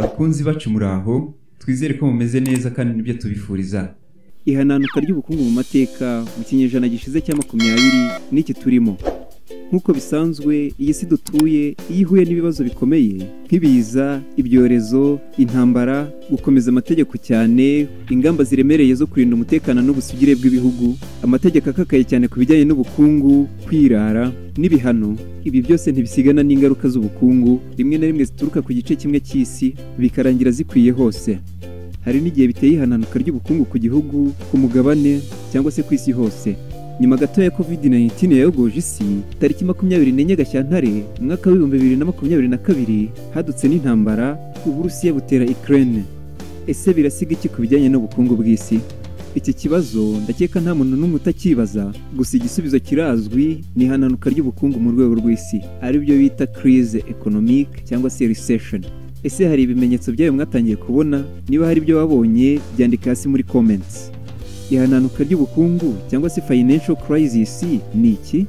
bakunzi bacu muraho, twizere ko mumeze neza kandi nibyo tubifuriza. Ihananuka ry'ubukungu mu mateka mu kinyejana gishize cya 20 n'iki turimo. Nkuko bisanzwe iyi si dutuye iyihuye n'ibibazo bikomeye nk'ibiza, ibyorezo, intambara, gukomeza amategeko cyane, ingamba ziremereye zo kurinda umutekano n'ubusugire bw'ibihugu, amategeko akakaye cyane ku bijyanye n'ubukungu, kwirara n'ibihano. Ibi byose ntibisigana n'ingaruka z'ubukungu rimwe na rimwe zituruka ku gice kimwe cy'isi bikarangira zikwiye hose. Hari n'igihe biteye ihananuka ry'ubukungu ku gihugu, ku mugabane cyangwa se ku isi hose. Nyuma gato ya COVID-19 yayogoje isi, tariki 24 Gashyantare mwaka wa 2022 hadutse n'intambara, Uburusiya butera Ukraine. Ese birasiga iki ku bijyanye n'ubukungu bw'isi? Iki kibazo ndakeka nta muntu n'umwe utakibaza, gusa igisubizo kirazwi ni ihananuka ry'ubukungu mu rwego rw'isi, ari byo bita crise economique cyangwa se recession. Ese hari ibimenyetso byayo mwatangiye kubona? Niba hari ibyo wabonye byandika hasi muri comments. Ihananuka ry'ubukungu cyangwa se financial crisis ni iki?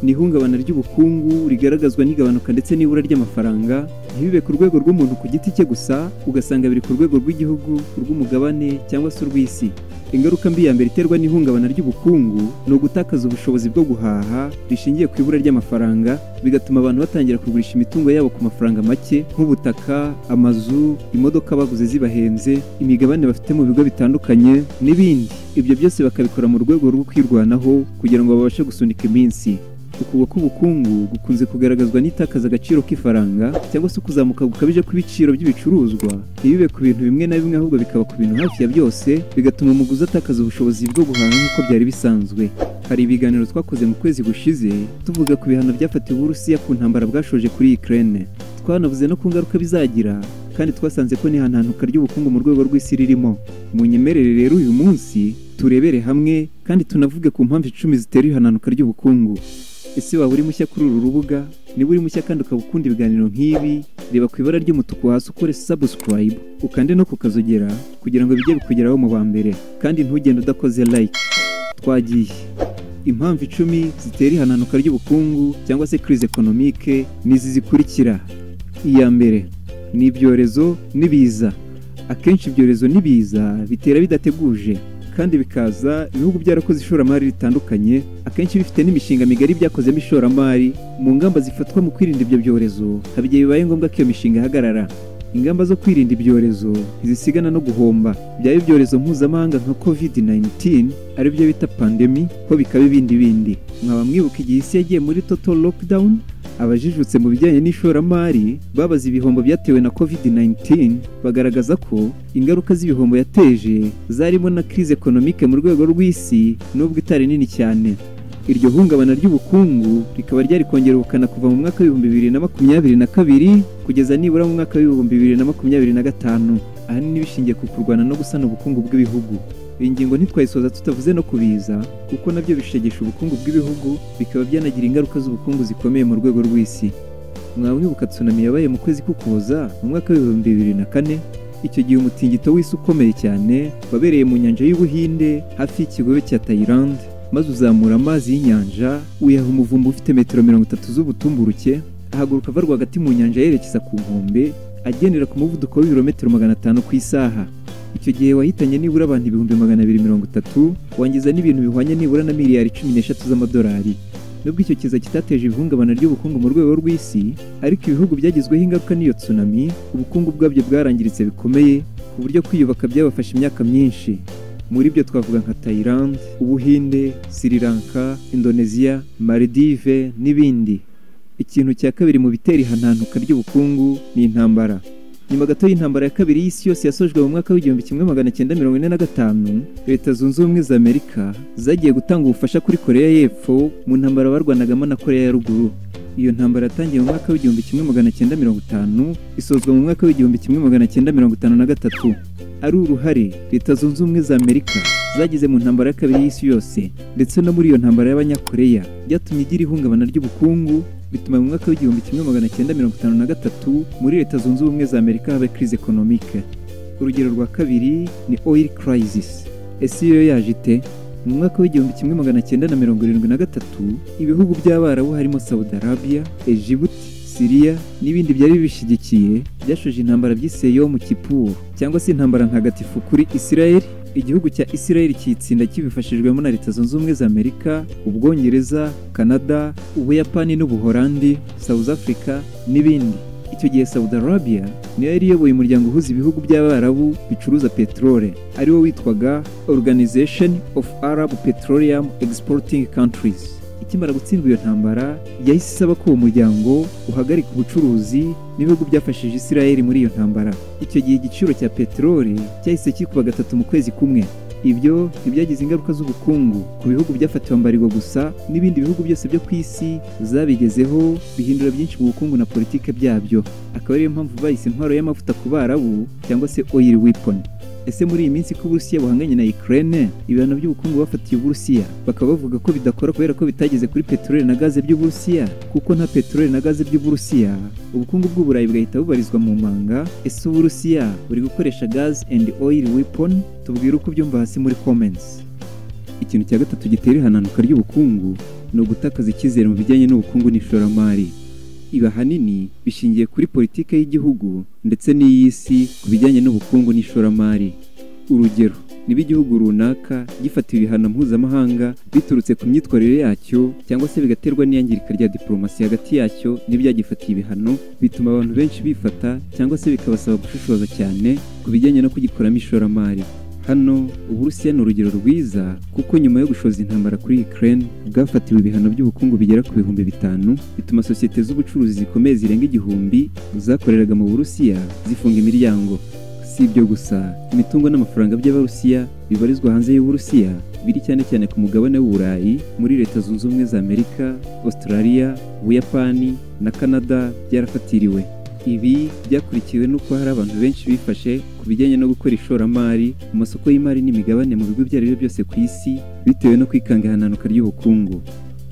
Ni ihungabana ry'ubukungu rigaragazwa n'igabanuka ndetse n'ibura ry'amafaranga, ntibibe ku rwego rw'umuntu ku giti cye gusa, ugasanga biri ku rwego rw'igihugu, urw'umugabane cyangwa se urw'isi. Ingaruka mbi ya mbere iterwa n'ihungabana ry'ubukungu ni ugutakaza ubushobozi bwo guhaha bishingiye ku ibura ry'amafaranga, bigatuma abantu batangira kugurisha imitungo yabo ku mafaranga make nk'ubutaka, amazu, imodoka baguze zibahenze, imigabane bafite mu bigo bitandukanye n'ibindi. Ibyo byose bakabikora mu rwego rwo kwirwanaho kugira ngo babashe gusunika iminsi. Ukugwa k'ubukungu gukunze kugaragazwa n'itakaza agaciro k'ifaranga cyangwa se kuzamuka gukabije kw'ibiciro by'ibicuruzwa, ntibibe ku bintu bimwe na bimwe ahubwo bikaba ku bintu hafi ya byose, bigatuma umuguzi atakaza ubushobozi bwo guhaha nk'uko byari bisanzwe. Hari ibiganiro twakoze mu kwezi gushize tuvuga ku bihano byafatiwe Uburusiya ku ntambara bwashoje kuri Ukraine. Twanavuze no ku ngaruka bizagira, kandi twasanze ko n'ihananuka ry'ubukungu mu rwego rw'isi ririmo. Mu nyemerere rero uyu munsi turebere hamwe kandi tunavuge ku mpamvu 10 zitera ihananuka ry'ubukungu. Ese waba uri mushya kuri uru rubuga? Niba uri mushya kandi ukaba ukunda ibiganiro nk'ibi, reba ku ibara ry'umutuku hasi ukore subscribe, ukande no kukazogera kugira ngo bijye bikugeraho mu ba mbere, kandi ntugende udakoze like. Twagiye. Impamvu 10 zitera ihananuka ry'ubukungu cyangwa se crise economique nizi zikurikira. Iya mbere ni ibyorezo n'ibiza. Akenshi ibyorezo n'ibiza bitera bidateguje, kandi bikaza ibihugu byarakoze ishoramari ritandukanye, akenshi bifite n'imishinga migari byakozemo ishoramari. Mu ngamba zifatwa mu kwirinda ibyo byorezo, habigiye bibaye ngombwa ko iyo mishinga ihagarara. Ingamba zo kwirinda ibyorezo ntizisigana no guhomba. Byaba ibyorezo mpuzamahanga nka COVID-19 ari byo bita pandemi, ho bikaba ibindi. Mwaba mwibuka igihe isi yagiye muri total lockdown? Abajijutse mu bijyanye n'ishoramari babaza ibihombo byatewe na COVID-19, bagaragaza ko ingaruka z'ibihombo yateje zarimo na crise economique mu rwego rw'isi nubwo itari nini cyane. Iryo hungabana ry'ubukungu rikaba ryari kongera ubukana kuva mu mwaka wa 2022 kugeza nibura mu mwaka wa 2025, ahanini bishingiye ku kurwana no gusana ubukungu bw'ibihugu. Iyi ngingo ntitwayisoza tutavuze no kubiza, kuko nabyo bishegesha ubukungu bw'ibihugu, bikaba byanagira ingaruka z'ubukungu zikomeye mu rwego rw'isi. Mwaba mwibuka tsunami yabaye mu kwezi k'Ukuboza mu mwaka wa 2004? Icyo gihe umutingito w'isi ukomeye cyane wabereye mu nyanja y'Ubuhinde hafi y'ikigobe cya Thailand, maze uzamura amazi y'inyanja uyaha umuvumba ufite metero 30 z'ubutumburuke, ahaguruka ava rwagati mu nyanja yerekeza ku nkombe, agendera ku muvuduko w'ibirometero 500 ku isaha. Icyo gihe wahitanye nibura abantu 230, wangiza n'ibintu bihwanye nibura na miliyari 13 z'amadolari. Nubwo icyo kiza kitateje ibihungabana ry'ubukungu mu rwego rw'isi, ariko ibihugu byagizweho ingaruka n'iyo tsunami, ubukungu bwabyo bwarangiritse bikomeye ku buryo kwiyubaka byabafashe imyaka myinshi. Muri byo twavuga nka Thailand, Ubuhinde, Sri Lanka, Indonesia, Maldives n'ibindi. Ikintu cya kabiri mu bitera ihananuka ry'ubukungu ni intambara. Nyuma gato y'intambara ya kabiri y'isi yose yasojwe mu mwaka wa 1945, Leta Zunze Ubumwe za Amerika zagiye gutanga ubufasha kuri Korea y'Epfo mu ntambara barwanagamo na Korea ya Ruguru. Iyo ntambara yatangiye mu mwaka wa 1950, isozwa mu mwaka wa 1953. Ari uruhare Leta Zunze Ubumwe za Amerika zagize mu ntambara ya kabiri y'isi yose, ndetse no muri iyo ntambara y'Abanyakoreya, byatumye igira ihungabana ry'ubukungu, bituma mu mwaka wa 1953 muri Leta Zunze Ubumwe za Amerika haba crise economique. Urugero rwa kabiri ni oil crisis. Ese iyo yaje ite? Mu mwaka wa 1973 ibihugu by'Abarabu harimo Saudi Arabia, Egypt, Syria n'ibindi byari bibishyigikiye byashoje intambara byise Yom Kippur cyangwa se intambara ntagatifu kuri Israel. Igihugu cya Israel kitsinda kibifashijwemo na Leta Zunze Ubumwe za Amerika, Ubwongereza, Canada, Ubuyapani n'Ubuholandi, South Africa n'ibindi. Icyo gihe Saudi Arabia niyo yari iyoboye umuryango uhuza ibihugu by'Abarabu bicuruza peterole, ariwo witwaga Organization of Arab Petroleum Exporting Countries. Ikimara gutsindwa iyo ntambara yahise isaba ko uwo muryango uhagarika ubucuruzi n'ibihugu byafashije Israel muri iyo ntambara. Icyo gihe igiciro cya peteroli cyahise kikuba 3 mu kwezi kumwe. Ibyo ntibyagize ingaruka z'ubukungu ku bihugu byafatiwe ambargo gusa, n'ibindi bihugu byose byo ku isi zabigezeho bihindura byinshi mu bukungu na politike byabyo. Akaba ariyo mpamvu bahise intwaro y'amavuta ku Barabu cyangwa se oil weapon. Ese muri iyi minsi ko Uburusiya buhanganye na Ukraine, ibihano by'ubukungu bafatiye Uburusiya bakaba bavuga ko bidakora kubera ko bitageze kuri peteroli na gaze by'Uburusiya, kuko nta peteroli na gaze by'Uburusiya ubukungu bw'Uburayi bugahita bubarizwa mu manga. Ese Uburusiya buri gukoresha gas and oil weapon? Tubwire uko byumva hasi muri comments. Ikintu cya gatatu gitera ihananuka ry'ubukungu ni ugutakaza icyizere mu bijyanye n'ubukungu n'ishoramari. Ibi ahanini bishingiye kuri politike y'igihugu ndetse n'iy'isi ku bijyanye n'ubukungu n'ishoramari. Urugero, niba igihugu runaka gifatiwe ibihano mpuzamahanga biturutse ku myitwarire yacyo cyangwa se bigaterwa n'iyangirika rya diplomasi hagati yacyo n'ibyagifatiye ibihano, bituma abantu benshi bifata cyangwa se bikabasaba gushishoza cyane ku bijyanye no kugikoramo ishoramari. Hano Uburusiya ni urugero rwiza, kuko nyuma yo gushoza intambara kuri Ukraine bwafatiwe ibihano by'ubukungu bigera ku 5,000, bituma sosiyete z'ubucuruzi zikomeye zirenga 1,000 zakoreraga mu Burusiya zifunga imiryango. Si ibyo gusa, imitungo n'amafaranga by'Abarusiya bibarizwa hanze y'Uburusiya biri cyane cyane ku mugabane w'Uburayi, muri Leta Zunze Ubumwe za Amerika, Australia, Ubuyapani na Canada byarafatiriwe. Ibi byakurikiwe n'uko hari abantu benshi bifashe ku bijyanye no gukora ishoramari mu masoko y'imari n'imigabane mu bigo ibyo ari byo byose ku isi, bitewe no kwikanga ihananuka ry'ubukungu.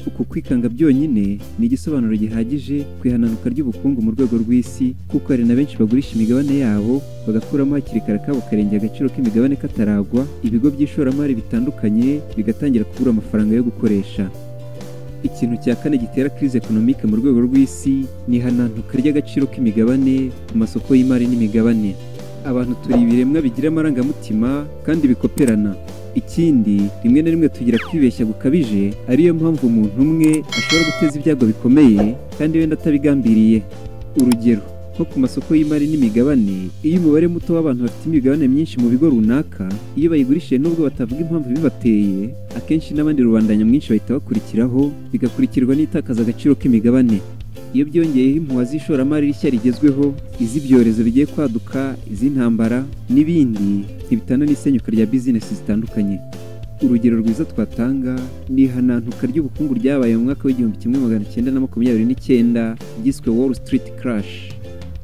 Uku kwikanga byonyine ni igisobanuro gihagije ku ihananuka ry'ubukungu mu rwego rw'isi, kuko hari na benshi bagurisha imigabane yabo bagakuramo hakiri kare kabo karengera agaciro k'imigabane kataragwa, ibigo by'ishoramari bitandukanye bigatangira kubura amafaranga yo gukoresha. Ikintu cya kane gitera crise economique mu rwego rw'isi ni ihananuka ry'agaciro k'imigabane ku masoko y'imari n'imigabane. Abantu turi ibiremwa bigira amarangamutima kandi bikoperana. Ikindi, rimwe na rimwe tugira kwibeshya gukabije, ariyo mpamvu umuntu umwe ashobora guteza ibyago bikomeye kandi wenda atabigambiriye. Urugero, nko ku masoko y'imari n'imigabane, iyo umubare muto w'abantu bafite imigabane myinshi mu bigo runaka, iyo bayigurishije nubwo batavuga impamvu bibateye, akenshi n'abandi rubanda nyamwinshi bahita bakurikiraho, bigakurikirwa n'itakaza agaciro k'imigabane. Iyo byongeyeho impuha z'ishoramari rishya rigezweho, iz'ibyorezo bigiye kwaduka, iz'intambara n'ibindi, ntibitana n'isenyuka rya bizinesi zitandukanye. Urugero rwiza twatanga ni ihananuka ry'ubukungu ryabaye mu mwaka w'1929 ryiswe Wall Street Crash.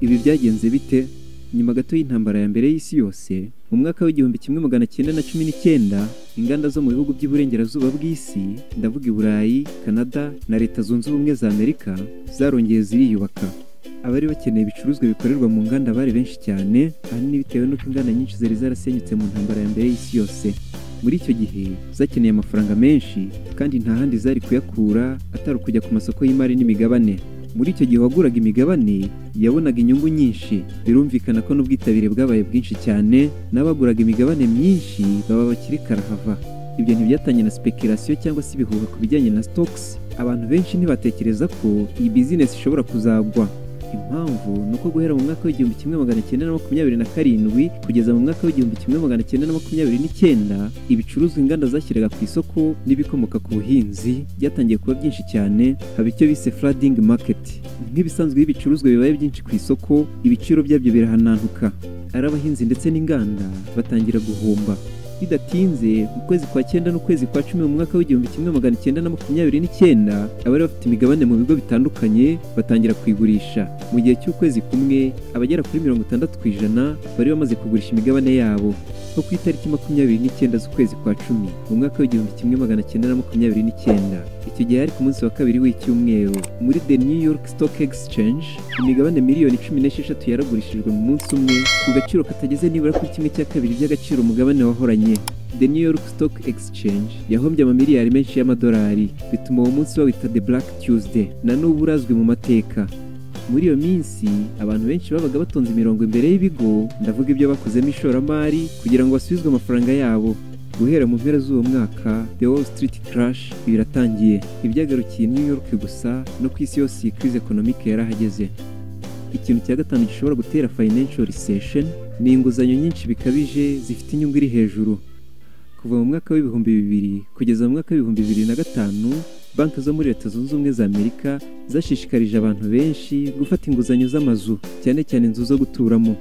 Ibi byagenze bite? Nyuma gato y'intambara ya mbere y'isi yose, mu mwaka w'1919 inganda zo mu bihugu by'iburengerazuba bw'isi, ndavuga i Burayi, Canada na Leta Zunze Ubumwe za Amerika, zarongeye ziriyubaka. Abari bakeneye ibicuruzwa bikorerwa mu nganda bari benshi cyane, ahanini bitewe n'uko inganda nyinshi zari zarasenyutse mu ntambara ya mbere y'isi yose. Muri icyo gihe zakeneye amafaranga menshi, kandi nta handi zari kuyakura atari ukujya ku masoko y'imari n'imigabane. Muri icyo gihe waguraga imigabane yabonaga inyungu nyinshi. Birumvikana ko n'ubwitabire bwabaye bwinshi cyane, n'abaguraga imigabane myinshi baba bakiri karahava. Ibyo ntibyatanye na speculation cyangwa se ibihuha ku bijyanye na stocks. Abantu benshi ntibatekereza ko iyi business ishobora kuzagwa. Impamvu nuko guhera mu mwaka w'1927 kugeza mu mwaka w'1929 ibicuruzwa inganda zashyiraga ku isoko n'ibikomoka ku buhinzi byatangiye kuba byinshi cyane, haba icyo bise flooding market. Nk'ibisanzwe y'ibicuruzwa bibaye byinshi ku isoko, ibiciro byabyo birahananuka, ari abahinzi ndetse n'inganda batangira guhomba. Bidatinze mu kwezi kwa 9 n'ukwezi kwa 10 mu mwaka w'1929 abari bafite imigabane mu bigo bitandukanye batangira kuyigurisha. Mu gihe cy'ukwezi kumwe abagera kuri 60% bari bamaze kugurisha imigabane yabo. Nko ku itariki 29 z'ukwezi kwa 10 mu mwaka w'1929, icyo gihe ari ku munsi wa kabiri w'icyumweru, muri The New York Stock Exchange imigabane miliyoni 16 yaragurishijwe mu munsi umwe ku gaciro katageze nibura kuri 1/2 by'agaciro umugabane wahoranye. The New York Stock Exchange yahombye amamiliyari menshi y'amadolari, bituma uwo munsi bawita The Black Tuesday, na n'ubu urazwi mu mateka. Muri iyo minsi abantu benshi babaga batonze imirongo imbere y'ibigo, ndavuga ibyo bakozemo ishoramari kugira ngo basubizwe amafaranga yabo. Guhera mu mpera z'uwo mwaka The Wall Street Crash biratangiye. Ibyagarukiye New York gusa no ku isi yose iyi crise economique yarahageze. Ikintu cya gatanu gishobora gutera financial recession ni inguzanyo nyinshi bikabije zifite inyungu iri hejuru. Kuva mu mwaka w'ibihumbi 2000 kugeza mu mwaka w'ibihumbi 2005, banki zo muri Leta Zunze Ubumwe za Amerika zashishikarije abantu benshi gufata inguzanyo z'amazu, cyane cyane inzu zo guturamo.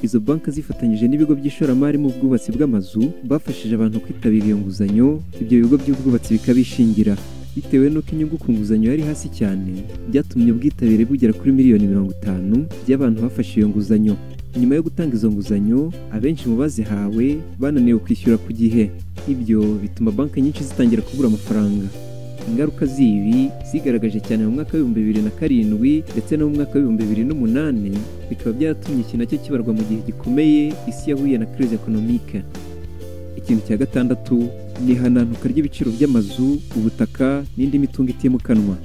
Izo banki zifatanyije n'ibigo by'ishoramari mu bwubatsi bw'amazu bafashije abantu kwitabira iyo nguzanyo, ibyo bigo by'ubwubatsi bikabishingira. Bitewe n'uko inyungu ku nguzanyo yari hasi cyane, byatumye ubwitabire bugera kuri miliyoni 50 by'abantu bafashe iyo nguzanyo. Nyuma yo gutanga izo nguzanyo, abenshi mu bazihawe bananiwe kwishyura ku gihe. Ibyo bituma banki nyinshi zitangira kubura amafaranga. Ingaruka z'ibi zigaragaje cyane mu mwaka w'ibihumbi 2007 ndetse no mu mwaka w'ibihumbi 2008, bikaba byaratumye iki nacyo kibarwa mu gihe gikomeye isi yahuye na crise economique. Ikintu cya gatandatu ni ihananuka ry'ibiciro by'amazu, ubutaka n'indi mitungo itimukanwa.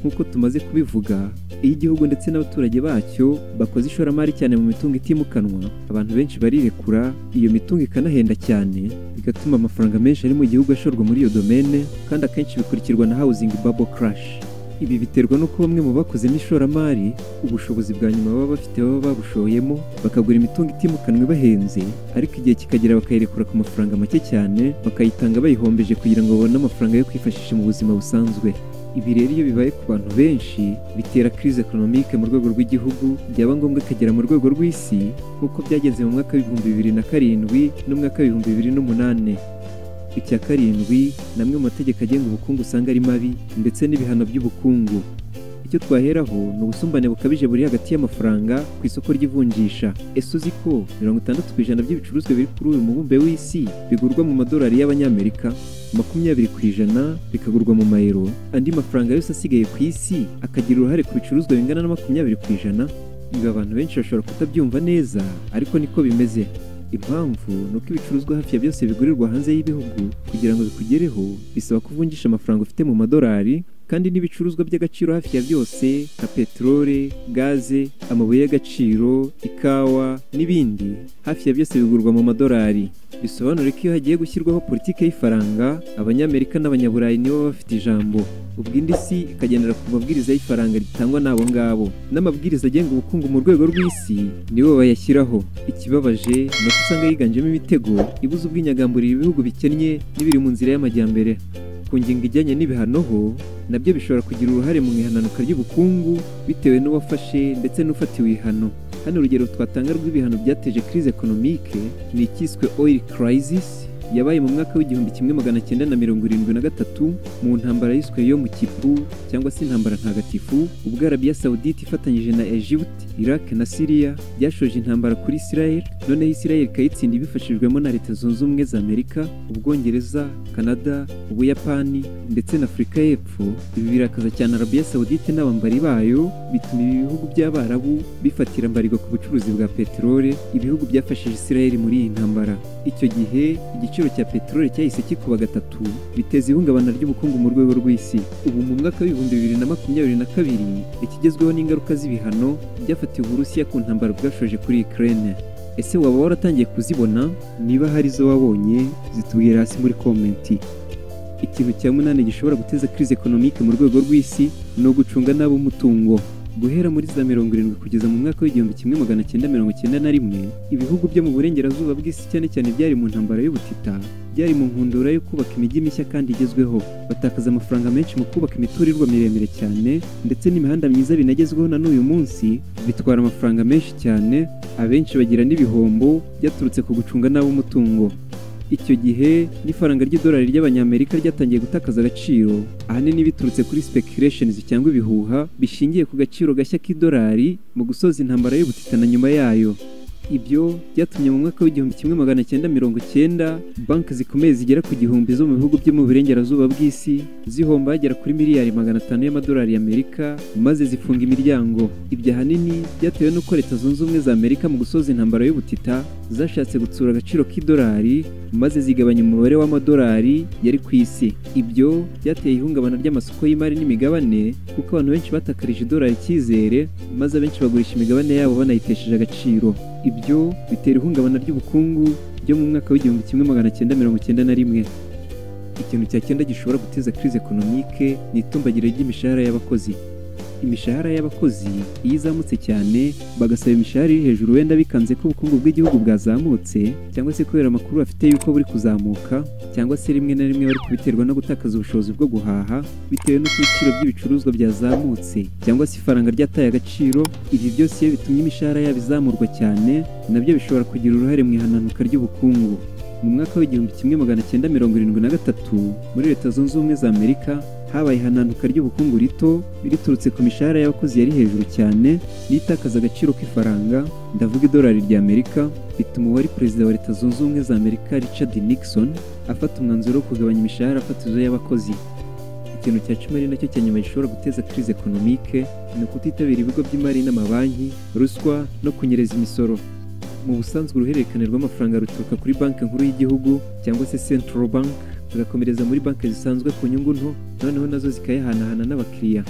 Nk'uko tumaze kubivuga, iyo igihugu ndetse n'abaturage bacyo bakoze ishoramari cyane mu mitungo itimukanwa, abantu benshi barirekura, iyo mitungo ikanahenda cyane, bigatuma amafaranga menshi ari mu gihugu ashorwa muri iyo domaine, kandi akenshi bikurikirwa na housing bubble crash. Ibi biterwa n'uko bamwe mu bakoze n'ishoramari ubushobozi bwa nyuma baba bafite baba babushoyemo, bakagura imitungo itimukanwa ibahenze, ariko igihe kikagera bakayirekura ku mafaranga make cyane, bakayitanga bayihombeje kugira ngo babone amafaranga yo kwifashisha mu buzima busanzwe. Ibi rero iyo bibaye ku bantu benshi bitera crise economique mu rwego rw'igihugu, byaba ngombwa ikagera mu rwego rw'isi, nk'uko byagenze mu mwaka w'ibihumbi 2007 n'umwaka w'ibihumbi 2008. Icya karindwi, namwe mu mategeko agenga ubukungu usanga ari mabi ndetse n'ibihano by'ubukungu. Icyo twaheraho ni ubusumbane bukabije buri hagati y'amafaranga ku isoko ry'ivunjisha. Ese uzi ko 60% by'ibicuruzwa biri kuri uyu mubumbe w'isi bigurwa mu madolari y'abanyamerika, 20% bikagurwa mu mayero, andi mafaranga yose asigaye ku isi akagira uruhare ku bicuruzwa bingana na 20%? Ibi abantu benshi bashobora kutabyumva neza, ariko niko bimeze. Impamvu nuko ibicuruzwa hafi ya byose bigurirwa hanze y'ibihugu, kugira ngo bikugereho bisaba kuvunjisha amafaranga ufite mu madolari, kandi n'ibicuruzwa by'agaciro hafi ya byose nka peterole, gaze, amabuye y'agaciro, ikawa n'ibindi, hafi ya byose bigurwa mu madolari. Bisobanura ko iyo hagiye gushyirwaho politiki y'ifaranga, abanyamerika n'abanyaburayi nibo bafite ijambo, ubwo indi si ikagendera ku mabwiriza y'ifaranga ritangwa n'abo ngabo, n'amabwiriza agenga ubukungu mu rwego rw'isi nibo bayashyiraho. Ikibabaje ni uko usanga yiganjemo imitego ibuza ubwinyagamburiro ibihugu bikennye n'ibiri mu nzira y'amajyambere. Ku ngingo ijyanye n'ibihano ho, nabyo bishobora kugira uruhare mu ihananuka ry'ubukungu bitewe n'uwafashe ndetse n'ufatiwe ibihano. Hano urugero twatanga rw'ibihano byateje crise economique ni icyiswe oil crisis, yabaye mu mwaka w'igihumbi 1973 mu ntambara yiswe yo mu Kipu cyangwa se intambara ntagatifu, ubwo Arabia Saudite ifatanyije na Egypt, Iraq na Syria byashoje intambara kuri Israel, noneho Israel ikayitsinda ibifashijwemo na Leta Zunze Ubumwe za Amerika, Ubwongereza, Canada, Ubuyapani ndetse na Afurika y'Epfo. Ibi birakaza cyane Arabia Saudite n'abambari bayo, bituma ibi bihugu by'Abarabu bifatira mbarigo ku bucuruzi bwa peterole ibihugu byafashije Israel muri iyi ntambara. Icyo gihe igiciro cya peterole cyahise kikuba gatatu, biteza ihungabana ry'ubukungu mu rwego rw'isi. Ubu mu mwaka w'ibihumbi 2022 ikigezweho n'ingaruka z'ibihano byafatiwe Uburusiya ku ntambara bwashoje kuri Ukraine. Ese waba waratangiye kuzibona? Niba hari zo wabonye, zitubwira hasi muri komenti. Ikintu cya 8 gishobora guteza crise economique mu rwego rw'isi no gucunga nabo umutungo. Guhera muri za 70 kugeza mu mwaka w'igihumbi 1991, ibihugu byo mu burengerazuba bw'isi cyane cyane byari mu ntambara y'ubutita, byari mu nkundura yo kubaka imijyi mishya kandi igezweho, batakaza amafaranga menshi mu kubaka imiturirwa miremire cyane, ndetse n'imihanda myiza binagezweho na n'uyu munsi bitwara amafaranga menshi cyane, abenshi bagira n'ibihombo byaturutse ku gucunga nabo umutungo. Icyo gihe n'ifaranga ry'idolari ry'abanyamerika ryatangiye gutakaza agaciro, ahanini biturutse kuri speculations cyangwa ibihuha bishingiye ku gaciro gashya k'idolari mu gusoza intambara y'ubutita na nyuma yayo. Ibyo byatumye mu mwaka w'1990 banki zikomeye zigera ku gihumbi zo mu bihugu byo mu burengerazuba bw'isi zihomba hagera kuri miliyari 500 y'amadolari y'Amerika maze zifunga imiryango. Ibyo ahanini byatewe n'uko Leta Zunze Ubumwe za Amerika mu gusoza intambara y'ubutita zashatse gutsura agaciro k'idolari maze zigabanya umubare w'amadolari yari ku isi. Ibyo byateye ihungabana ry'amasoko y'imari n'imigabane kuko abantu benshi batakarije idolari icyizere maze abenshi bagurisha imigabane yabo banayitesheje agaciro. Ibyo bitera ihungabana ry'ubukungu ryo mu mwaka w'1991. Ikintu cya cyenda gishobora guteza crise economique ni itumbagiro ry'imishahara y'abakozi. Imishahara y'abakozi iyo izamutse cyane bagasaba imishahara iri hejuru wenda bikanze ko ubukungu bw'igihugu bwazamutse cyangwa se kubera amakuru bafite yuko buri kuzamuka cyangwa se rimwe na rimwe bari kubiterwa no gutakaza ubushobozi bwo guhaha bitewe n'uko ibiciro by'ibicuruzwa byazamutse cyangwa se ifaranga ryataye agaciro. Ibi byose iyo bitumye imishahara yabo izamurwa cyane nabyo bishobora kugira uruhare mu ihananuka ry'ubukungu. Mu mwaka w'1973 muri Leta Zunze Ubumwe za Amerika habaye ihananuka ry'ubukungu rito riturutse ku mishahara y'abakozi yari hejuru cyane n'itakaza agaciro k'ifaranga, ndavuga idolari ry'Amerika, bituma uwari perezida wa Leta Zunze Ubumwe za Amerika Richard Nixon afata umwanzuro wo kugabanya imishahara fatizo y'abakozi. Ikintu cya cumi ari nacyo cya nyuma gishobora guteza crise economique ni ukutitabira ibigo by'imari n'amabanki, ruswa no kunyereza imisoro. Mu busanzwe uruhererekane rw'amafaranga ruturuka kuri banki nkuru y'igihugu cyangwa se Central Bank rugakomereza muri banki zisanzwe ku nyungu nto, noneho nazo zikayahanahana n'abakiriya.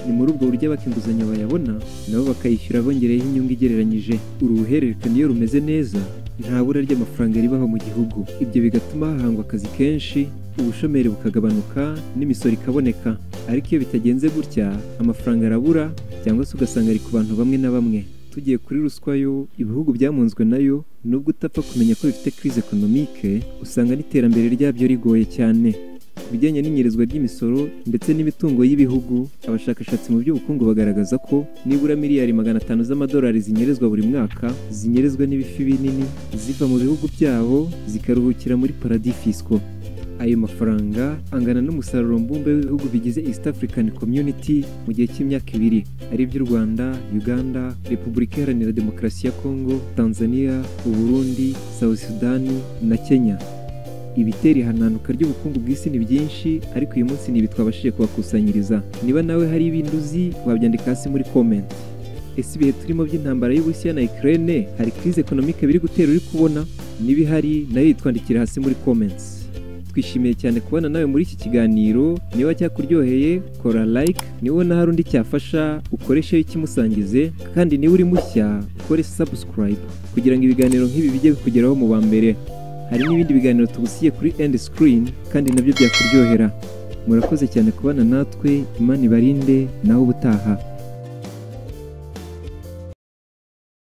Ni muri ubwo buryo abaka inguzanyo bayabona nabo bakayishyura bongereyeho inyungu igereranyije. Uru ruhererekane iyo rumeze neza nta bura ry'amafaranga ribaho mu gihugu. Ibyo bigatuma hahangwa akazi kenshi, ubushomeri bukagabanuka n'imisoro ikaboneka. Ariko iyo bitagenze gutya amafaranga arabura cyangwa se ugasanga ari ku bantu bamwe na bamwe. Tugiye kuri ruswa yo ibihugu byamunzwe nayo nubwo utapfa kumenya ko bifite crise economique usanga n'iterambere ryabyo rigoye cyane. Kubijyanye n'inyerezwa ry'imisoro ndetse n'imitungo y'ibihugu, abashakashatsi mu by'ubukungu bagaragaza ko nibura miliyari 500 z'amadolari zinyerezwa buri mwaka, zinyerezwa n'ibifi binini ziva mu bihugu byabo zikaruhukira muri paradis fiscaux. Ayo mafaranga angana n'umusaruro mbumbe w'ibihugu bigize East African Community mu gihe cy'imyaka 2 ari by'u Rwanda, Uganda, Repubulika Iharanira Demokarasi ya Congo, Tanzania, Burundi, South Sudan na Kenya. Ibitera ihananuka ry'ubukungu bw'isi ni byinshi, ariko uyu munsi nibi twabashije kubakusanyiriza. Niba nawe hari ibintu uzi wabyandika hasi muri comment. Ese ibihe turimo by'intambara y'Uburusiya na Ukraine hari crise economique biri gutera uri kubona? Niba ihari nayo yitwandikira hasi muri comments. Twishimiye cyane kubana nawe muri iki kiganiro. Niba cyakuryoheye kora like, niba na hari undi cyafasha ukoreshe ikimusangize, kandi niba uri mushya ukore subscribe kugira ngo ibiganiro nk'ibi bijye bikugeraho mu ba mbere. Hari n'ibindi biganiro tugusiye kuri end screen kandi nabyo byakuryohera. Murakoze cyane kubana natwe, Imana ibarinde naho ubutaha.